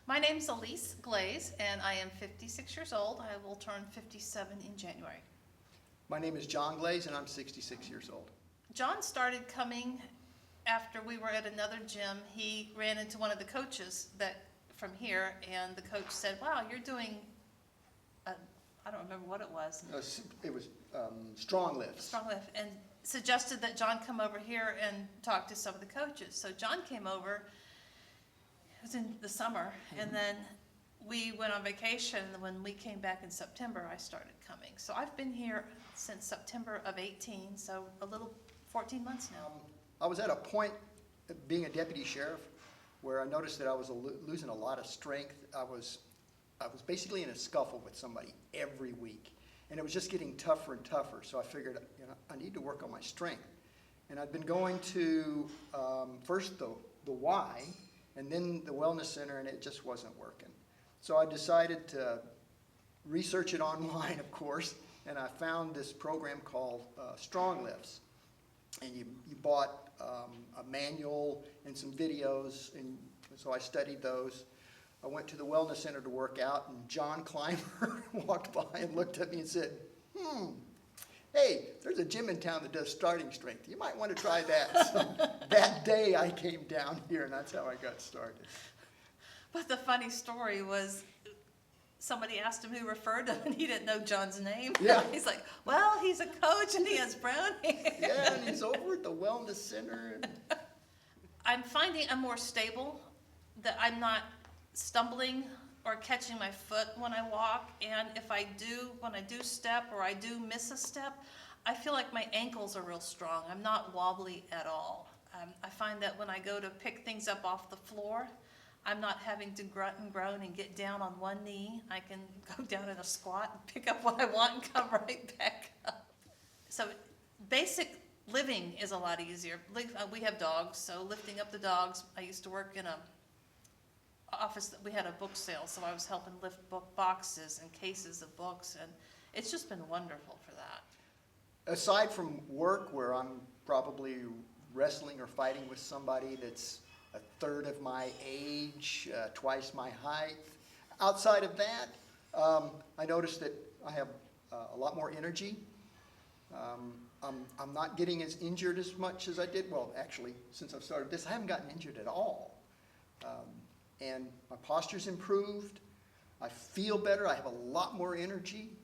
My name's Elise Glaze, and I am 56 years old. I will turn 57 in January. My name is John Glaze, and I'm 66 years old. John started coming after we were at another gym. He ran into one of the coaches from here, and the coach said, "Wow, you're doing," I don't remember what it was. It was strong lifts. Strong lift, and suggested that John come over here and talk to some of the coaches. So John came over. It was in the summer, and then we went on vacation, and when we came back in September, I started coming. So I've been here since September of 18, so a little 14 months now. I was at a point, being a deputy sheriff, where I noticed that I was losing a lot of strength. I was basically in a scuffle with somebody every week, and it was just getting tougher and tougher. So I figured, I need to work on my strength. And I'd been going to first the Y, and then the wellness center, and it just wasn't working. So I decided to research it online, of course, and I found this program called Strong Lifts. And you bought a manual and some videos, and so I studied those. I went to the wellness center to work out, and John Clymer walked by and looked at me and said, "Hey, there's a gym in town that does starting strength. You might want to try that." So that day I came down here, and that's how I got started. But the funny story was, somebody asked him who referred him, and he didn't know John's name. Yeah. He's like, "Well, he's a coach, and he has brown hair." Yeah, and he's over at the wellness center. I'm finding I'm more stable, that I'm not stumbling or catching my foot when I walk, and when I do step or I do miss a step, I feel like my ankles are real strong. I'm not wobbly at all. I find that when I go to pick things up off the floor, I'm not having to grunt and groan and get down on one knee. I can go down in a squat and pick up what I want and come right back up. So basic living is a lot easier. We have dogs, so lifting up the dogs. I used to work in a office that we had a book sale, so I was helping lift book boxes and cases of books, and it's just been wonderful for that. Aside from work, where I'm probably wrestling or fighting with somebody that's a third of my age, twice my height, outside of that, I noticed that I have a lot more energy. I'm not getting as injured as much as I did. Well, actually, since I've started this, I haven't gotten injured at all. And my posture's improved. I feel better. I have a lot more energy.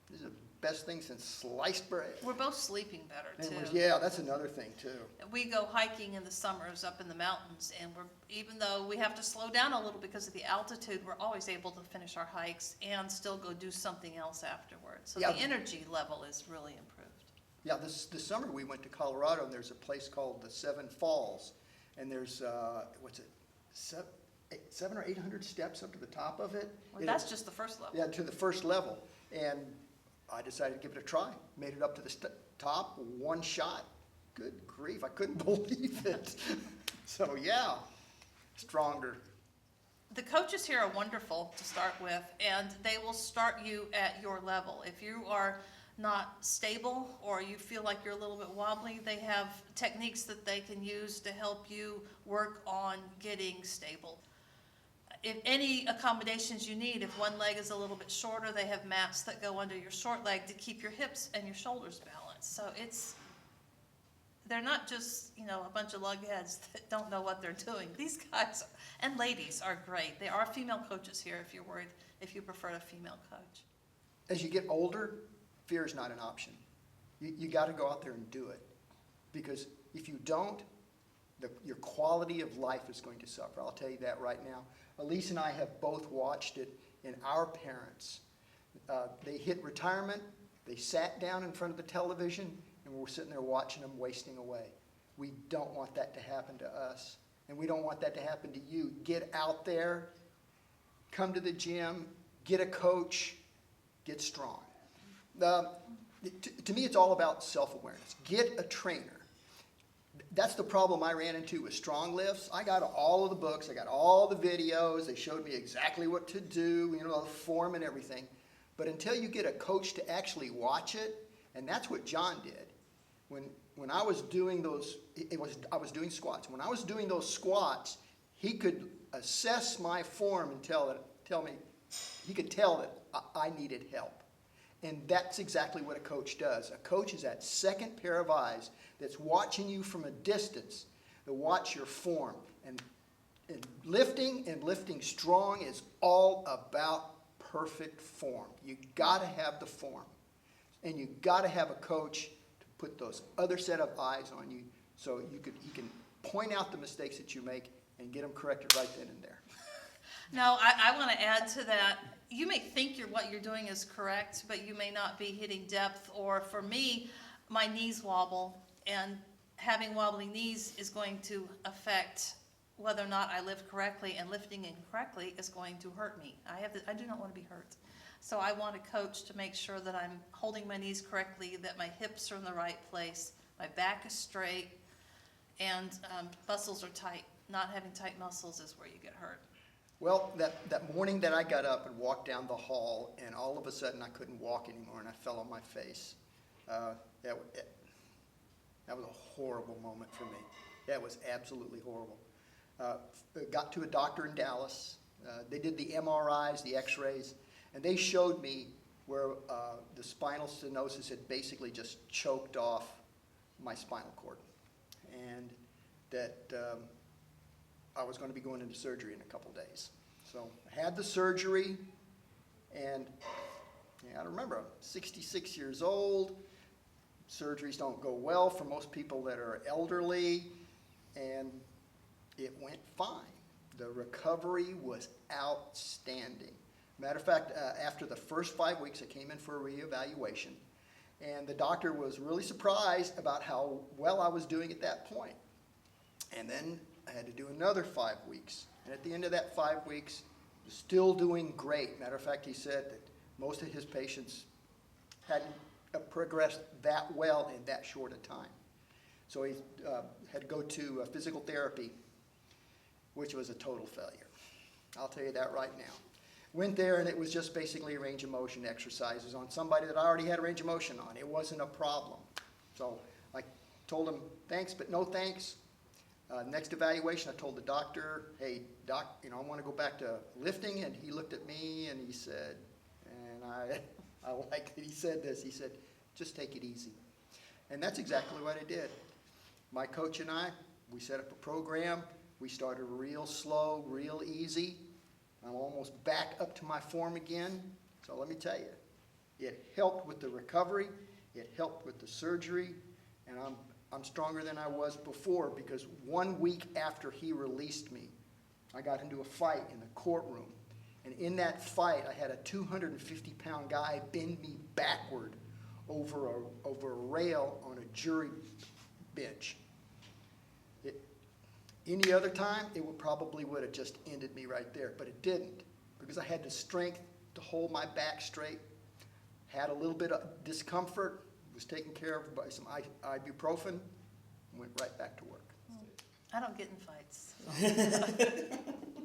This is the best thing since sliced bread. We're both sleeping better, too. Yeah, that's another thing, too. We go hiking in the summers up in the mountains, and even though we have to slow down a little because of the altitude, we're always able to finish our hikes and still go do something else afterwards. So Yeah. the energy level is really improved. Yeah, this summer we went to Colorado, and there's a place called the Seven Falls, and there's, seven or 800 steps up to the top of it. Well, that's just the first level. Yeah, to the first level. And I decided to give it a try. Made it up to the top, one shot. Good grief, I couldn't believe it. So yeah, stronger. The coaches here are wonderful to start with, and they will start you at your level. If you are not stable or you feel like you're a little bit wobbly, they have techniques that they can use to help you work on getting stable. If any accommodations you need, if one leg is a little bit shorter, they have mats that go under your short leg to keep your hips and your shoulders balanced. So they're not just, a bunch of lugheads that don't know what they're doing. These guys and ladies are great. There are female coaches here if you prefer a female coach. As you get older, fear is not an option. You got to go out there and do it. Because if you don't, your quality of life is going to suffer. I'll tell you that right now. Elise and I have both watched it in our parents. They hit retirement, they sat down in front of the television, and we're sitting there watching them wasting away. We don't want that to happen to us, and we don't want that to happen to you. Get out there, come to the gym, get a coach, get strong. To me, it's all about self-awareness. Get a trainer. That's the problem I ran into with strong lifts. I got all of the books, I got all the videos, they showed me exactly what to do, the form and everything. But until you get a coach to actually watch it, and that's what John did. When I was doing those, I was doing squats. When I was doing those squats, he could assess my form and tell me, he could tell that I needed help. And that's exactly what a coach does. A coach is that second pair of eyes that's watching you from a distance, to watch your form. And lifting strong is all about perfect form. You got to have the form. And you got to have a coach to put those other set of eyes on you so he can point out the mistakes that you make and get them corrected right then and there. No, I want to add to that. You may think what you're doing is correct, but you may not be hitting depth. Or for me, my knees wobble, and having wobbly knees is going to affect whether or not I lift correctly, and lifting incorrectly is going to hurt me. I do not want to be hurt. So I want a coach to make sure that I'm holding my knees correctly, that my hips are in the right place, my back is straight, and muscles are tight. Not having tight muscles is where you get hurt. Well, that morning that I got up and walked down the hall, and all of a sudden I couldn't walk anymore, and I fell on my face. That was a horrible moment for me. That was absolutely horrible. Got to a doctor in Dallas. They did the MRIs, the x-rays, and they showed me where the spinal stenosis had basically just choked off my spinal cord, and that I was going to be going into surgery in a couple days. So I had the surgery, and I remember I'm 66 years old. Surgeries don't go well for most people that are elderly, and it went fine. The recovery was outstanding. Matter of fact, after the first 5 weeks, I came in for a reevaluation, and the doctor was really surprised about how well I was doing at that point. And then I had to do another 5 weeks. And at the end of that 5 weeks, still doing great. Matter of fact, he said that most of his patients hadn't progressed that well in that short a time. So he had to go to physical therapy, which was a total failure. I'll tell you that right now. Went there, and it was just basically range of motion exercises on somebody that I already had a range of motion on. It wasn't a problem. So I told him, thanks, but no thanks. Next evaluation, I told the doctor, hey, doc, I want to go back to lifting. And he looked at me and he said, and I like that he said this, he said, just take it easy. And that's exactly what I did. My coach and I, we set up a program. We started real slow, real easy. I'm almost back up to my form again. So let me tell you, it helped with the recovery. It helped with the surgery. And I'm stronger than I was before, because 1 week after he released me, I got into a fight in the courtroom. And in that fight, I had a 250-pound guy bend me backward over a rail on a jury bench. Any other time, it would have just ended me right there, but it didn't, because I had the strength to hold my back straight, had a little bit of discomfort, was taken care of by some ibuprofen, and went right back to work. I don't get in fights.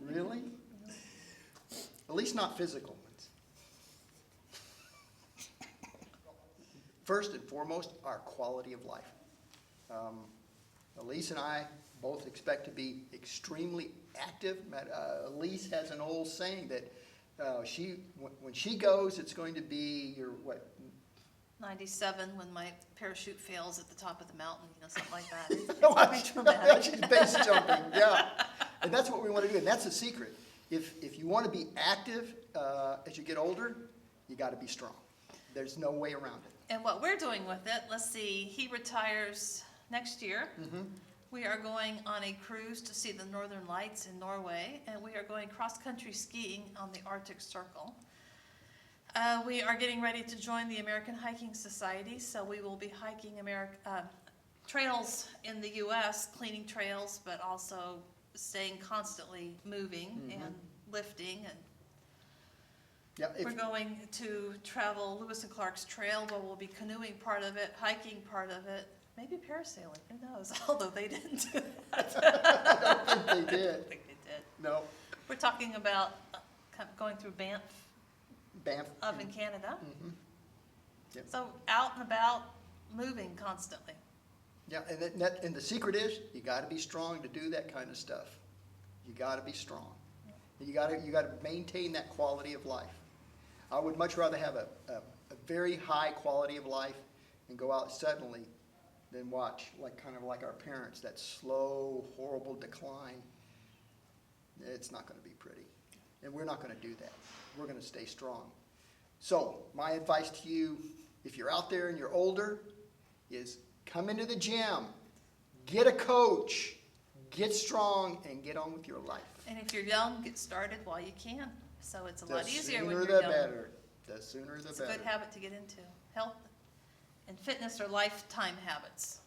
Really? At least not physical ones. First and foremost, our quality of life. Elise and I both expect to be extremely active. Elise has an old saying that when she goes, it's going to be your, 97 when my parachute fails at the top of the mountain, something like that. It's going to be traumatic. She's base jumping, yeah. And that's what we want to do, and that's the secret. If you want to be active as you get older, you got to be strong. There's no way around it. And what we're doing with it, let's see, he retires next year. Mm-hmm. We are going on a cruise to see the Northern Lights in Norway, and we are going cross-country skiing on the Arctic Circle. We are getting ready to join the American Hiking Society, so we will be hiking trails in the U.S., cleaning trails, but also staying constantly moving and lifting. And we're going to travel Lewis and Clark's Trail, where we'll be canoeing part of it, hiking part of it, maybe parasailing, who knows, although they didn't do that. I don't think they did. I don't think they did. No. We're talking about going through Banff up in Canada. Mm-hmm. Yep. So out and about, moving constantly. Yeah, and the secret is you got to be strong to do that kind of stuff. You gotta be strong. You gotta maintain that quality of life. I would much rather have a very high quality of life and go out suddenly than watch, kind of like our parents, that slow, horrible decline. It's not gonna be pretty. And we're not gonna do that. We're gonna stay strong. So, my advice to you, if you're out there and you're older, is come into the gym, get a coach, get strong, and get on with your life. And if you're young, get started while you can. So it's a lot easier when The you're sooner the young. better. The sooner the It's a better. good habit to get into. Health and fitness are lifetime habits.